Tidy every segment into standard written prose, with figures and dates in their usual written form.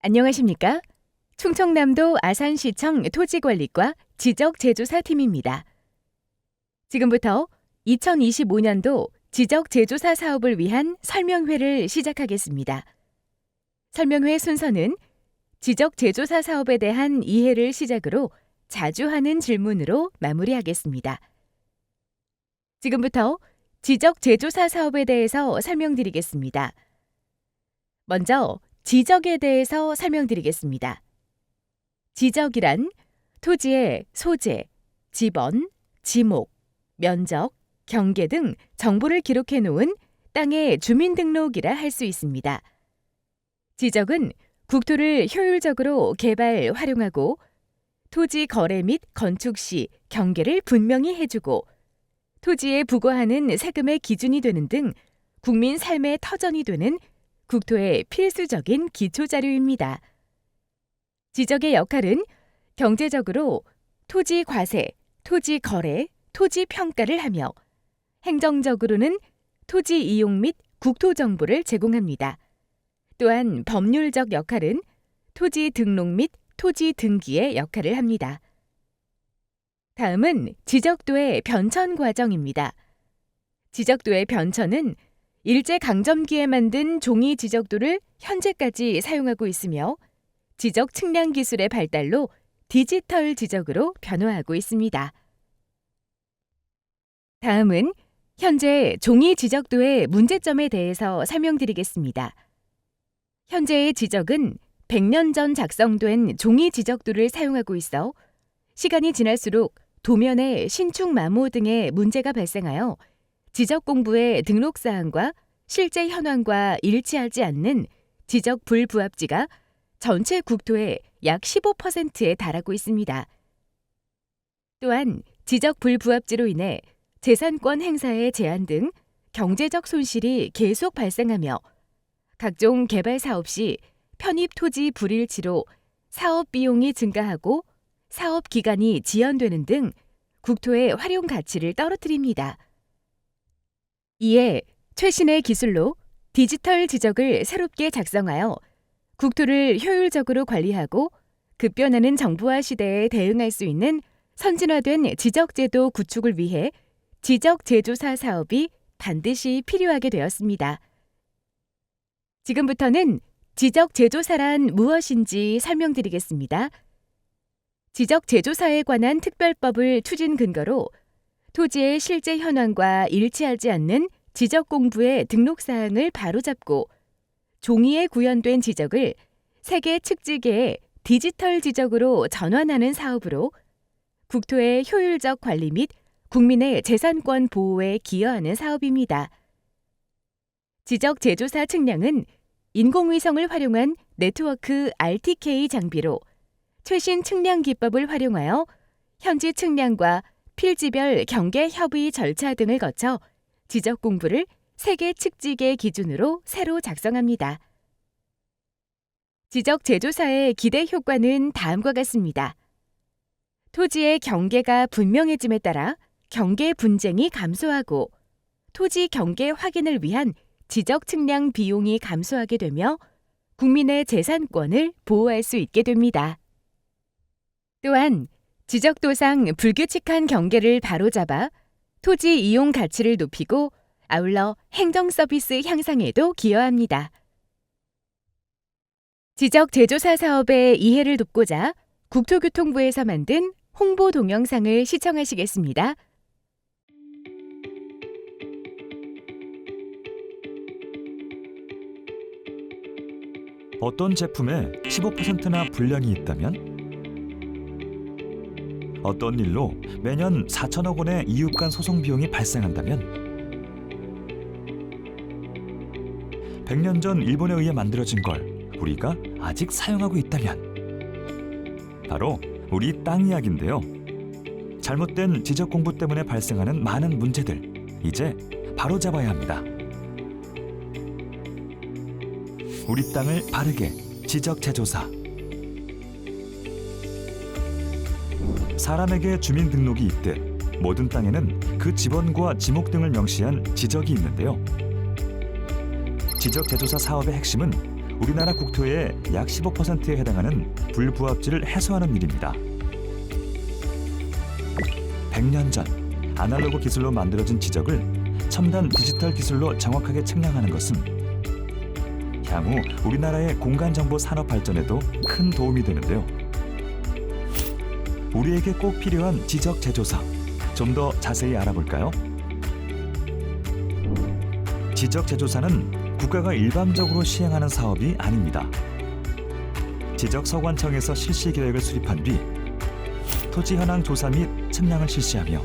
안녕하십니까? 충청남도 아산시청 토지관리과 지적제조사팀입니다. 지금부터 2025년도 지적제조사 사업을 위한 설명회를 시작하겠습니다. 설명회 순서는 지적제조사 사업에 대한 이해를 시작으로 자주 하는 질문으로 마무리하겠습니다. 지금부터 지적제조사 사업에 대해서 설명드리겠습니다. 먼저 지적에 대해서 설명드리겠습니다. 지적이란 토지의 소재, 지번, 지목, 면적, 경계 등 정보를 기록해 놓은 땅의 주민등록이라 할 수 있습니다. 지적은 국토를 효율적으로 개발, 활용하고 토지 거래 및 건축 시 경계를 분명히 해주고 토지에 부과하는 세금의 기준이 되는 등 국민 삶의 터전이 되는 국토의 필수적인 기초자료입니다. 지적의 역할은 경제적으로 토지 과세, 토지 거래, 토지 평가를 하며 행정적으로는 토지 이용 및 국토 정보를 제공합니다. 또한 법률적 역할은 토지 등록 및 토지 등기의 역할을 합니다. 다음은 지적도의 변천 과정입니다. 지적도의 변천은 일제강점기에 만든 종이 지적도를 현재까지 사용하고 있으며 지적 측량 기술의 발달로 디지털 지적으로 변화하고 있습니다. 다음은 현재 종이 지적도의 문제점에 대해서 설명드리겠습니다. 현재의 지적은 100년 전 작성된 종이 지적도를 사용하고 있어 시간이 지날수록 도면의 신축 마모 등의 문제가 발생하여 지적 공부의 등록 사항과 실제 현황과 일치하지 않는 지적 불부합지가 전체 국토의 약 15%에 달하고 있습니다. 또한 지적 불부합지로 인해 재산권 행사의 제한 등 경제적 손실이 계속 발생하며 각종 개발 사업 시 편입 토지 불일치로 사업 비용이 증가하고 사업 기간이 지연되는 등 국토의 활용 가치를 떨어뜨립니다. 이에 최신의 기술로 디지털 지적을 새롭게 작성하여 국토를 효율적으로 관리하고 급변하는 정보화 시대에 대응할 수 있는 선진화된 지적제도 구축을 위해 지적제조사 사업이 반드시 필요하게 되었습니다. 지금부터는 지적제조사란 무엇인지 설명드리겠습니다. 지적제조사에 관한 특별법을 추진 근거로 토지의 실제 현황과 일치하지 않는 지적 공부의 등록 사항을 바로잡고 종이에 구현된 지적을 세계 측지계의 디지털 지적으로 전환하는 사업으로 국토의 효율적 관리 및 국민의 재산권 보호에 기여하는 사업입니다. 지적 제조사 측량은 인공위성을 활용한 네트워크 RTK 장비로 최신 측량 기법을 활용하여 현지 측량과 필지별 경계 협의 절차 등을 거쳐 지적 공부를 세계 측지계 기준으로 새로 작성합니다. 지적 제조사의 기대 효과는 다음과 같습니다. 토지의 경계가 분명해짐에 따라 경계 분쟁이 감소하고 토지 경계 확인을 위한 지적 측량 비용이 감소하게 되며 국민의 재산권을 보호할 수 있게 됩니다. 또한 지적도상 불규칙한 경계를 바로잡아 토지 이용 가치를 높이고 아울러 행정 서비스 향상에도 기여합니다. 지적 제조사 사업의 이해를 돕고자 국토교통부에서 만든 홍보 동영상을 시청하시겠습니다. 어떤 제품에 15%나 불량이 있다면? 어떤 일로 매년 4천억 원의 이웃 간 소송 비용이 발생한다면? 100년 전 일본에 의해 만들어진 걸 우리가 아직 사용하고 있다면? 바로 우리 땅 이야기인데요. 잘못된 지적 공부 때문에 발생하는 많은 문제들, 이제 바로잡아야 합니다. 우리 땅을 바르게 지적 제조사. 사람에게 주민등록이 있듯 모든 땅에는 그 지번과 지목 등을 명시한 지적이 있는데요. 지적 제조사 사업의 핵심은 우리나라 국토의 약 15%에 해당하는 불부합지를 해소하는 일입니다. 100년 전 아날로그 기술로 만들어진 지적을 첨단 디지털 기술로 정확하게 측량하는 것은 향후 우리나라의 공간정보 산업 발전에도 큰 도움이 되는데요. 우리에게 꼭 필요한 지적 제조사, 좀 더 자세히 알아볼까요? 지적 제조사는 국가가 일반적으로 시행하는 사업이 아닙니다. 지적서관청에서 실시 계획을 수립한 뒤 토지 현황 조사 및 측량을 실시하며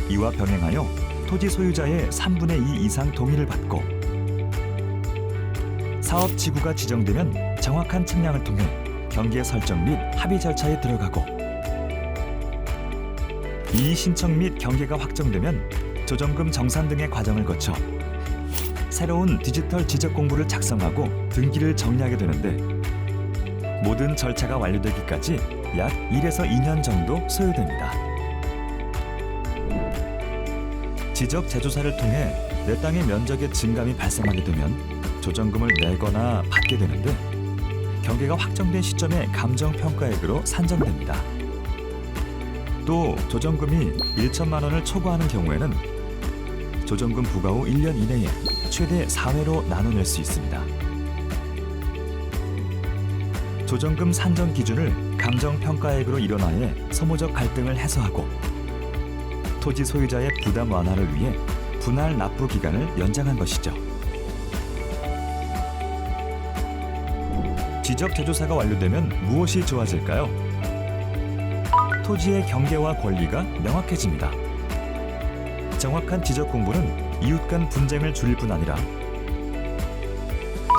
이와 병행하여 토지 소유자의 3분의 2 이상 동의를 받고 사업 지구가 지정되면 정확한 측량을 통해 경계 설정 및 합의 절차에 들어가고 이의 신청 및 경계가 확정되면 조정금 정산 등의 과정을 거쳐 새로운 디지털 지적 공부를 작성하고 등기를 정리하게 되는데 모든 절차가 완료되기까지 약 1에서 2년 정도 소요됩니다. 지적 제조사를 통해 내 땅의 면적의 증감이 발생하게 되면 조정금을 내거나 받게 되는데 경계가 확정된 시점에 감정평가액으로 산정됩니다. 또 조정금이 1천만 원을 초과하는 경우에는 조정금 부과 후 1년 이내에 최대 4회로 나눠낼 수 있습니다. 조정금 산정 기준을 감정평가액으로 일원화해 소모적 갈등을 해소하고 토지 소유자의 부담 완화를 위해 분할 납부 기간을 연장한 것이죠. 지적 제조사가 완료되면 무엇이 좋아질까요? 토지의 경계와 권리가 명확해집니다. 정확한 지적 공부는 이웃 간 분쟁을 줄일 뿐 아니라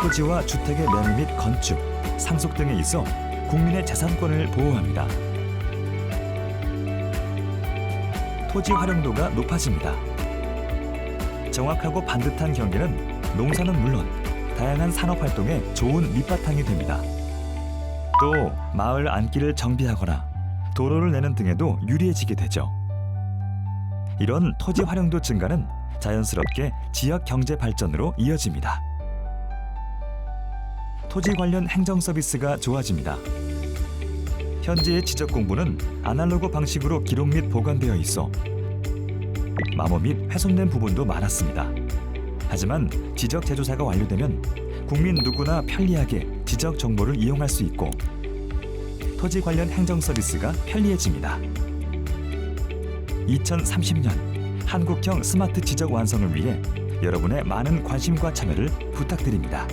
토지와 주택의 매매 및 건축, 상속 등에 있어 국민의 재산권을 보호합니다. 토지 활용도가 높아집니다. 정확하고 반듯한 경계는 농사는 물론 다양한 산업 활동에 좋은 밑바탕이 됩니다. 또 마을 안길을 정비하거나 도로를 내는 등에도 유리해지게 되죠. 이런 토지 활용도 증가는 자연스럽게 지역 경제 발전으로 이어집니다. 토지 관련 행정 서비스가 좋아집니다. 현재의 지적 공부는 아날로그 방식으로 기록 및 보관되어 있어 마모 및 훼손된 부분도 많았습니다. 하지만 지적 제조사가 완료되면 국민 누구나 편리하게 지적 정보를 이용할 수 있고 토지 관련 행정 서비스가 편리해집니다. 2030년 한국형 스마트 지적 완성을 위해 여러분의 많은 관심과 참여를 부탁드립니다.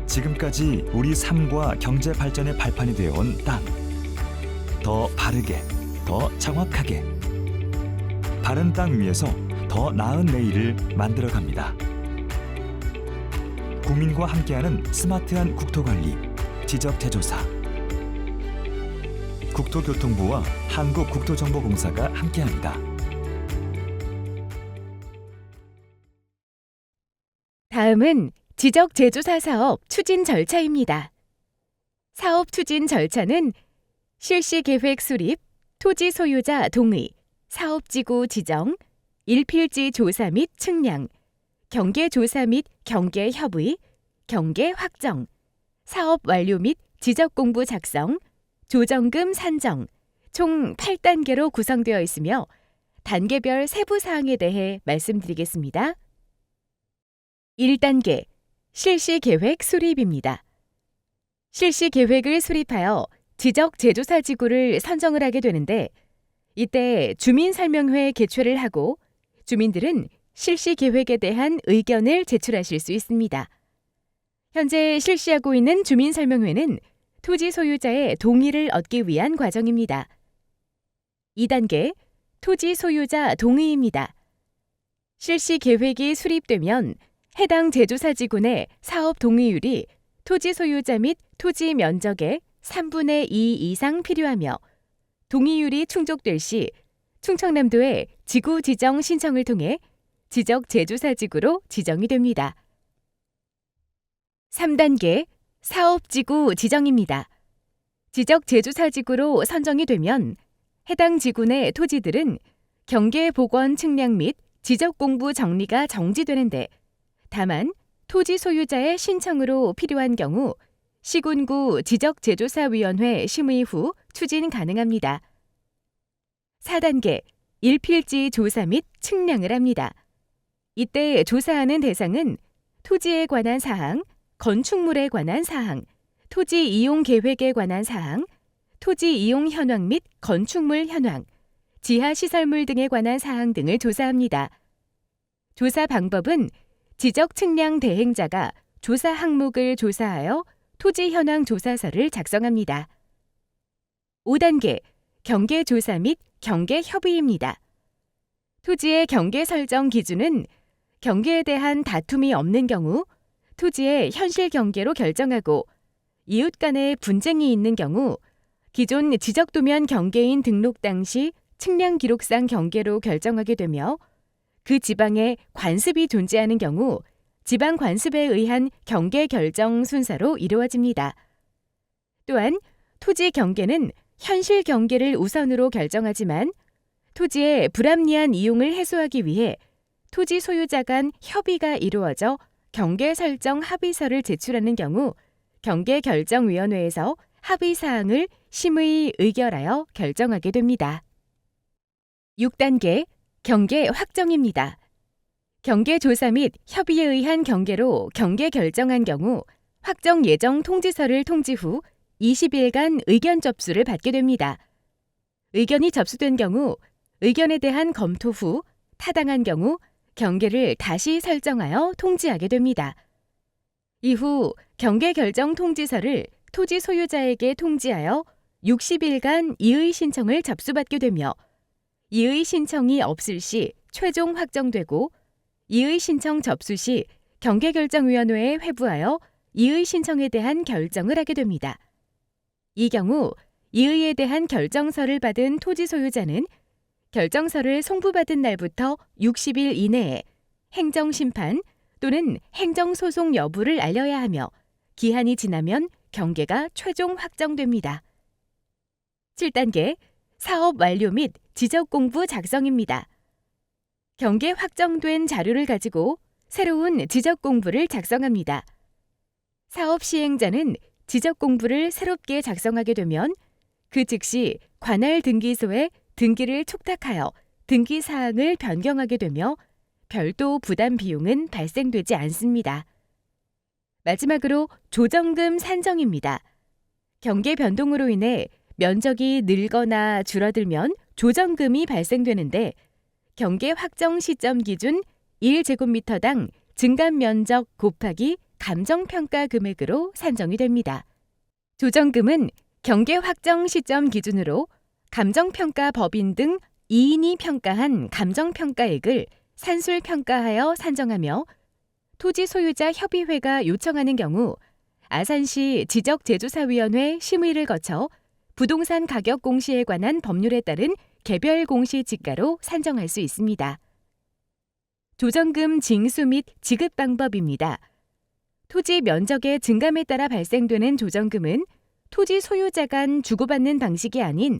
지금까지 우리 삶과 경제 발전의 발판이 되어온 땅. 더 바르게, 더 정확하게. 바른 땅 위에서 더 나은 내일을 만들어갑니다. 국민과 함께하는 스마트한 국토관리, 지적제조사. 국토교통부와 한국국토정보공사가 함께합니다. 다음은 지적제조사 사업 추진 절차입니다. 사업 추진 절차는 실시계획 수립, 토지 소유자 동의, 사업지구 지정, 일필지 조사 및 측량, 경계조사 및 경계협의, 경계 확정, 사업 완료 및 지적공부 작성, 조정금 산정, 총 8단계로 구성되어 있으며 단계별 세부사항에 대해 말씀드리겠습니다. 1단계, 실시계획 수립입니다. 실시계획을 수립하여 지적제조사지구를 선정을 하게 되는데 이때 주민설명회 개최를 하고 주민들은 실시계획에 대한 의견을 제출하실 수 있습니다. 현재 실시하고 있는 주민설명회는 토지 소유자의 동의를 얻기 위한 과정입니다. 2단계, 토지 소유자 동의입니다. 실시계획이 수립되면 해당 제조사지구 내 사업 동의율이 토지 소유자 및 토지 면적의 3분의 2 이상 필요하며 동의율이 충족될 시 충청남도의 지구 지정 신청을 통해 지적 제조사지구로 지정이 됩니다. 3단계, 사업지구 지정입니다. 지적 제조사지구로 선정이 되면 해당 지구 내 토지들은 경계 복원 측량 및 지적 공부 정리가 정지되는데 다만 토지 소유자의 신청으로 필요한 경우 시군구 지적제조사위원회 심의 후 추진 가능합니다. 4단계 일필지 조사 및 측량을 합니다. 이때 조사하는 대상은 토지에 관한 사항, 건축물에 관한 사항, 토지 이용 계획에 관한 사항, 토지 이용 현황 및 건축물 현황, 지하 시설물 등에 관한 사항 등을 조사합니다. 조사 방법은 지적 측량 대행자가 조사 항목을 조사하여 토지 현황 조사서를 작성합니다. 5단계 경계 조사 및 경계 협의입니다. 토지의 경계 설정 기준은 경계에 대한 다툼이 없는 경우 토지의 현실 경계로 결정하고 이웃 간의 분쟁이 있는 경우 기존 지적도면 경계인 등록 당시 측량 기록상 경계로 결정하게 되며 그 지방에 관습이 존재하는 경우 지방 관습에 의한 경계 결정 순서로 이루어집니다. 또한 토지 경계는 현실 경계를 우선으로 결정하지만 토지의 불합리한 이용을 해소하기 위해 토지 소유자 간 협의가 이루어져 경계 설정 합의서를 제출하는 경우 경계결정위원회에서 합의사항을 심의 의결하여 결정하게 됩니다. 6단계 경계 확정입니다. 경계 조사 및 협의에 의한 경계로 경계 결정한 경우 확정 예정 통지서를 통지 후 20일간 의견 접수를 받게 됩니다. 의견이 접수된 경우 의견에 대한 검토 후 타당한 경우 경계를 다시 설정하여 통지하게 됩니다. 이후 경계 결정 통지서를 토지 소유자에게 통지하여 60일간 이의 신청을 접수받게 되며 이의 신청이 없을 시 최종 확정되고 이의 신청 접수 시 경계결정위원회에 회부하여 이의 신청에 대한 결정을 하게 됩니다. 이 경우 이의에 대한 결정서를 받은 토지 소유자는 결정서를 송부받은 날부터 60일 이내에 행정심판 또는 행정소송 여부를 알려야 하며 기한이 지나면 경계가 최종 확정됩니다. 7단계 사업 완료 및 지적공부 작성입니다. 경계 확정된 자료를 가지고 새로운 지적공부를 작성합니다. 사업 시행자는 지적공부를 새롭게 작성하게 되면 그 즉시 관할 등기소에 등기를 촉탁하여 등기 사항을 변경하게 되며 별도 부담 비용은 발생되지 않습니다. 마지막으로 조정금 산정입니다. 경계 변동으로 인해 면적이 늘거나 줄어들면 조정금이 발생되는데 경계 확정 시점 기준 1제곱미터당 증감 면적 곱하기 감정평가 금액으로 산정이 됩니다. 조정금은 경계 확정 시점 기준으로 감정평가 법인 등 2인이 평가한 감정평가액을 산술평가하여 산정하며 토지 소유자 협의회가 요청하는 경우 아산시 지적제조사위원회 심의를 거쳐 부동산 가격 공시에 관한 법률에 따른 개별 공시 지가로 산정할 수 있습니다. 조정금 징수 및 지급 방법입니다. 토지 면적의 증감에 따라 발생되는 조정금은 토지 소유자 간 주고받는 방식이 아닌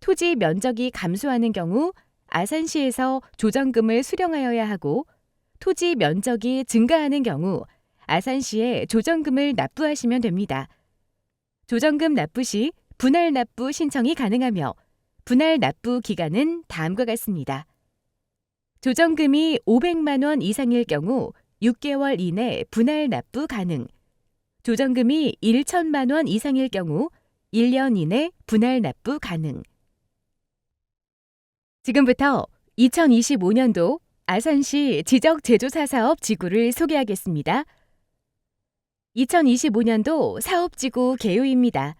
토지 면적이 감소하는 경우 아산시에서 조정금을 수령하여야 하고 토지 면적이 증가하는 경우 아산시에 조정금을 납부하시면 됩니다. 조정금 납부 시 분할 납부 신청이 가능하며 분할 납부 기간은 다음과 같습니다. 조정금이 500만 원 이상일 경우 6개월 이내 분할 납부 가능. 조정금이 1천만 원 이상일 경우 1년 이내 분할 납부 가능. 지금부터 2025년도 아산시 지적제조사 사업 지구를 소개하겠습니다. 2025년도 사업지구 개요입니다.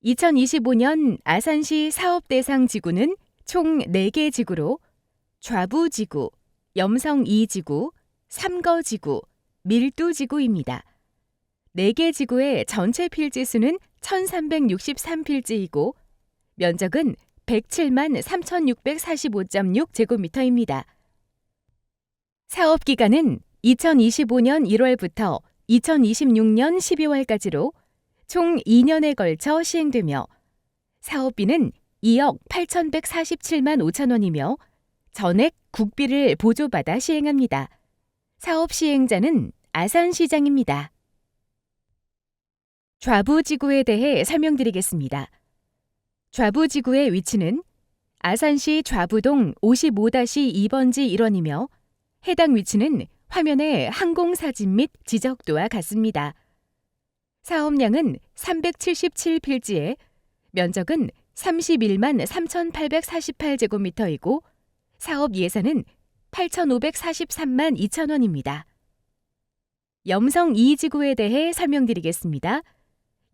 2025년 아산시 사업대상 지구는 총 4개 지구로 좌부지구, 염성 2지구, 삼거지구, 밀두지구입니다. 4개 지구의 전체 필지 수는 1363필지이고 면적은 107만 3645.6 제곱미터입니다. 사업 기간은 2025년 1월부터 2026년 12월까지로 총 2년에 걸쳐 시행되며 사업비는 2억 8,147만 5천 원이며 전액 국비를 보조받아 시행합니다. 사업 시행자는 아산시장입니다. 좌부지구에 대해 설명드리겠습니다. 좌부지구의 위치는 아산시 좌부동 55-2번지 일원이며 해당 위치는 화면의 항공사진 및 지적도와 같습니다. 사업량은 377필지에 면적은 31만 3,848제곱미터이고 사업 예산은 8,543만 2천 원입니다. 염성 2지구에 대해 설명드리겠습니다.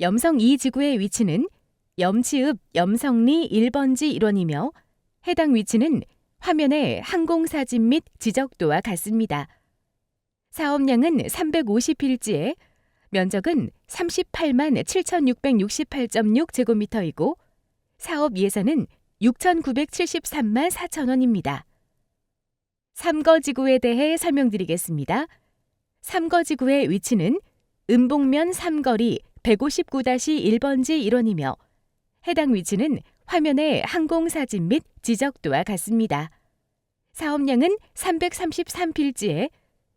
염성 2지구의 위치는 염치읍 염성리 1번지 일원이며 해당 위치는 화면의 항공사진 및 지적도와 같습니다. 사업량은 350필지에 면적은 38만 7,668.6제곱미터이고 사업 예산은 6,973만 4천 원입니다. 삼거지구에 대해 설명드리겠습니다. 삼거지구의 위치는 음봉면 삼거리 159-1번지 일원이며 해당 위치는 화면의 항공사진 및 지적도와 같습니다. 사업량은 333필지에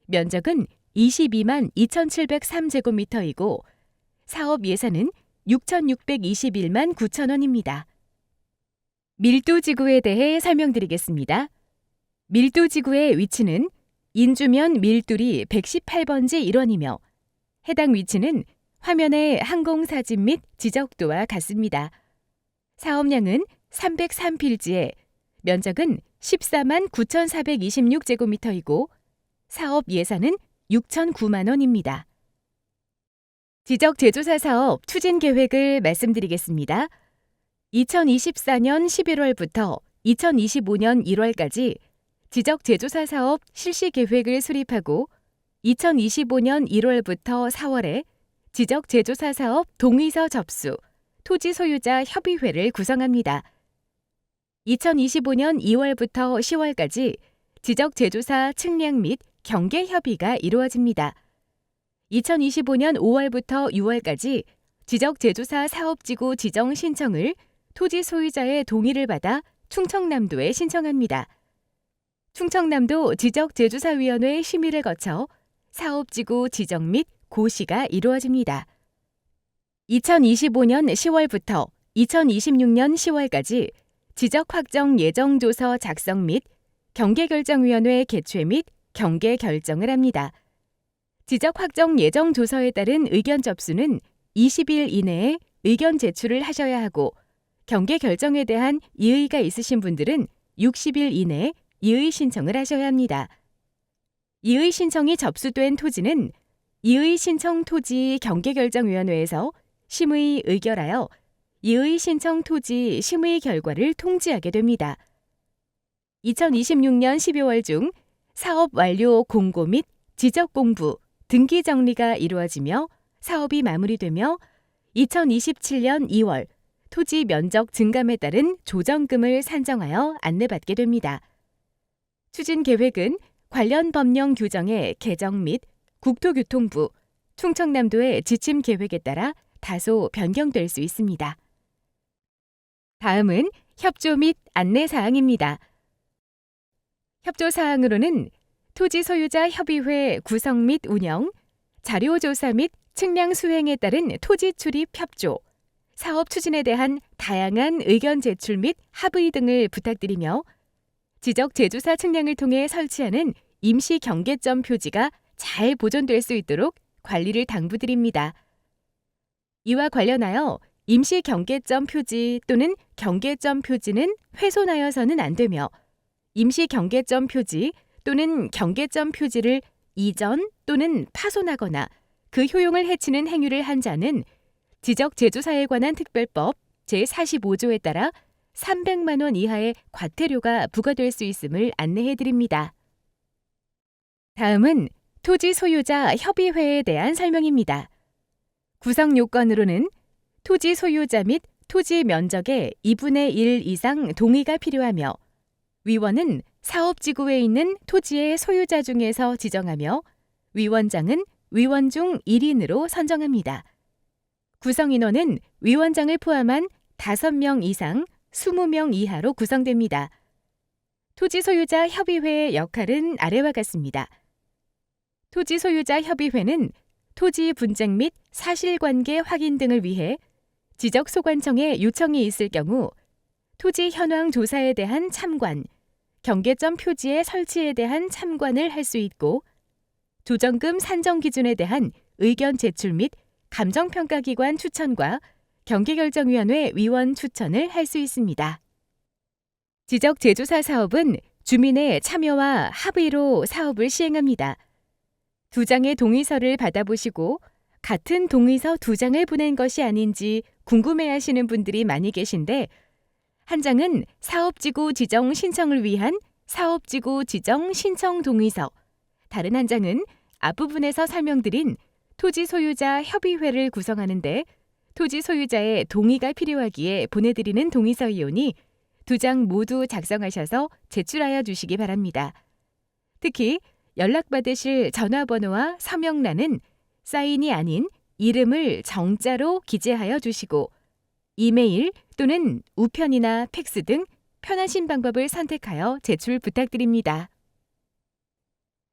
면적은 22만 2,703제곱미터이고 사업 예산은 6,621만 9천 원입니다. 밀도지구에 대해 설명드리겠습니다. 밀도지구의 위치는 인주면 밀두리 118번지 일원이며 해당 위치는 화면의 항공사진 및 지적도와 같습니다. 사업량은 303필지에 면적은 14만 9,426제곱미터이고 사업 예산은 6,009만 원입니다. 지적 제조사 사업 추진 계획을 말씀드리겠습니다. 2024년 11월부터 2025년 1월까지 지적 제조사 사업 실시 계획을 수립하고 2025년 1월부터 4월에 지적 제조사 사업 동의서 접수, 토지 소유자 협의회를 구성합니다. 2025년 2월부터 10월까지 지적 제조사 측량 및 경계 협의가 이루어집니다. 2025년 5월부터 6월까지 지적 제조사 사업지구 지정 신청을 토지 소유자의 동의를 받아 충청남도에 신청합니다. 충청남도 지적제조사위원회 심의를 거쳐 사업지구 지정 및 고시가 이루어집니다. 2025년 10월부터 2026년 10월까지 지적확정 예정조서 작성 및 경계결정위원회 개최 및 경계 결정을 합니다. 지적확정 예정조서에 따른 의견 접수는 20일 이내에 의견 제출을 하셔야 하고 경계 결정에 대한 이의가 있으신 분들은 60일 이내에 이의 신청을 하셔야 합니다. 이의 신청이 접수된 토지는 이의 신청 토지 경계결정위원회에서 심의 의결하여 이의 신청 토지 심의 결과를 통지하게 됩니다. 2026년 12월 중 사업 완료 공고 및 지적 공부, 등기 정리가 이루어지며 사업이 마무리되며 2027년 2월 토지 면적 증감에 따른 조정금을 산정하여 안내받게 됩니다. 추진 계획은 관련 법령 규정의 개정 및 국토교통부, 충청남도의 지침 계획에 따라 다소 변경될 수 있습니다. 다음은 협조 및 안내 사항입니다. 협조 사항으로는 토지 소유자 협의회 구성 및 운영, 자료조사 및 측량 수행에 따른 토지 출입 협조, 사업 추진에 대한 다양한 의견 제출 및 합의 등을 부탁드리며 지적 제조사 측량을 통해 설치하는 임시 경계점 표지가 잘 보존될 수 있도록 관리를 당부드립니다. 이와 관련하여 임시 경계점 표지 또는 경계점 표지는 훼손하여서는 안 되며 임시 경계점 표지 또는 경계점 표지를 이전 또는 파손하거나 그 효용을 해치는 행위를 한 자는 지적 제조사에 관한 특별법 제45조에 따라 300만 원 이하의 과태료가 부과될 수 있음을 안내해 드립니다. 다음은 토지 소유자 협의회에 대한 설명입니다. 구성 요건으로는 토지 소유자 및 토지 면적의 2분의 1 이상 동의가 필요하며 위원은 사업지구에 있는 토지의 소유자 중에서 지정하며 위원장은 위원 중 1인으로 선정합니다. 구성 인원은 위원장을 포함한 5명 이상 20명 이하로 구성됩니다. 토지 소유자 협의회의 역할은 아래와 같습니다. 토지 소유자 협의회는 토지 분쟁 및 사실관계 확인 등을 위해 지적소관청에 요청이 있을 경우 토지 현황 조사에 대한 참관, 경계점 표지의 설치에 대한 참관을 할 수 있고 조정금 산정 기준에 대한 의견 제출 및 감정평가기관 추천과 경계결정위원회 위원 추천을 할 수 있습니다. 지적재조사 사업은 주민의 참여와 합의로 사업을 시행합니다. 2장의 동의서를 받아보시고 같은 동의서 2장을 보낸 것이 아닌지 궁금해하시는 분들이 많이 계신데 한 장은 사업지구 지정 신청을 위한 사업지구 지정 신청 동의서, 다른 한 장은 앞부분에서 설명드린 토지 소유자 협의회를 구성하는데 토지 소유자의 동의가 필요하기에 보내드리는 동의서이오니 2장 모두 작성하셔서 제출하여 주시기 바랍니다. 특히 연락받으실 전화번호와 서명란은 사인이 아닌 이름을 정자로 기재하여 주시고 이메일 또는 우편이나 팩스 등 편하신 방법을 선택하여 제출 부탁드립니다.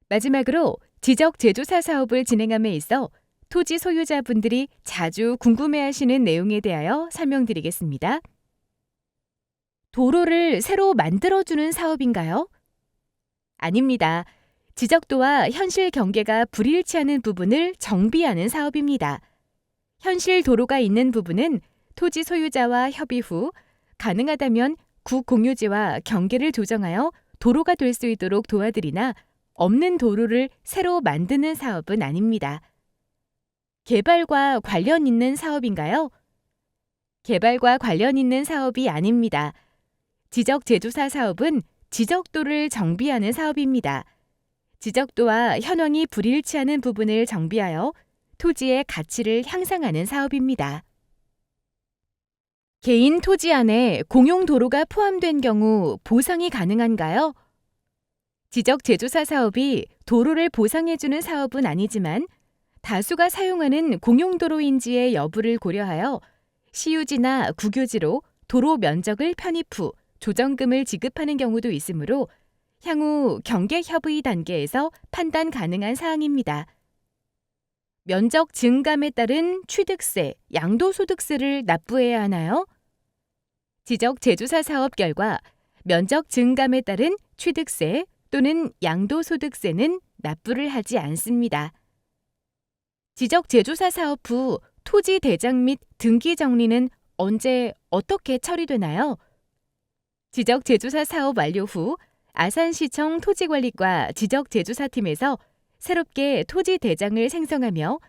마지막으로 지적재조사 사업을 진행함에 있어 토지 소유자분들이 자주 궁금해하시는 내용에 대하여 설명드리겠습니다. 도로를 새로 만들어주는 사업인가요? 아닙니다. 지적도와 현실 경계가 불일치하는 부분을 정비하는 사업입니다. 현실 도로가 있는 부분은 토지 소유자와 협의 후 가능하다면 구공유지와 경계를 조정하여 도로가 될 수 있도록 도와드리나 없는 도로를 새로 만드는 사업은 아닙니다. 개발과 관련 있는 사업인가요? 개발과 관련 있는 사업이 아닙니다. 지적재조사 사업은 지적도를 정비하는 사업입니다. 지적도와 현황이 불일치하는 부분을 정비하여 토지의 가치를 향상하는 사업입니다. 개인 토지 안에 공용 도로가 포함된 경우 보상이 가능한가요? 지적재조사 사업이 도로를 보상해주는 사업은 아니지만 다수가 사용하는 공용도로인지의 여부를 고려하여 시유지나 국유지로 도로 면적을 편입 후 조정금을 지급하는 경우도 있으므로 향후 경계협의 단계에서 판단 가능한 사항입니다. 면적 증감에 따른 취득세, 양도소득세를 납부해야 하나요? 지적재조사 사업 결과 면적 증감에 따른 취득세 또는 양도소득세는 납부를 하지 않습니다. 지적재조사 사업 후 토지 대장 및 등기 정리는 언제 어떻게 처리되나요? 지적재조사 사업 완료 후 아산시청 토지관리과 지적재조사팀에서 새롭게 토지 대장을 생성하며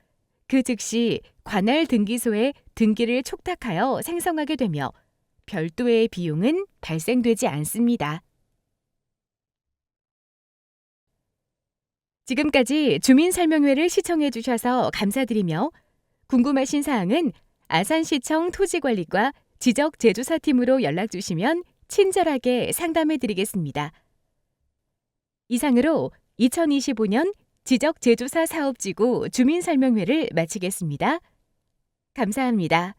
그 즉시 관할 등기소에 등기를 촉탁하여 생성하게 되며 별도의 비용은 발생되지 않습니다. 지금까지 주민설명회를 시청해 주셔서 감사드리며 궁금하신 사항은 아산시청 토지관리과 지적재조사팀으로 연락 주시면 친절하게 상담해 드리겠습니다. 이상으로 2025년 지적재조사 사업지구 주민설명회를 마치겠습니다. 감사합니다.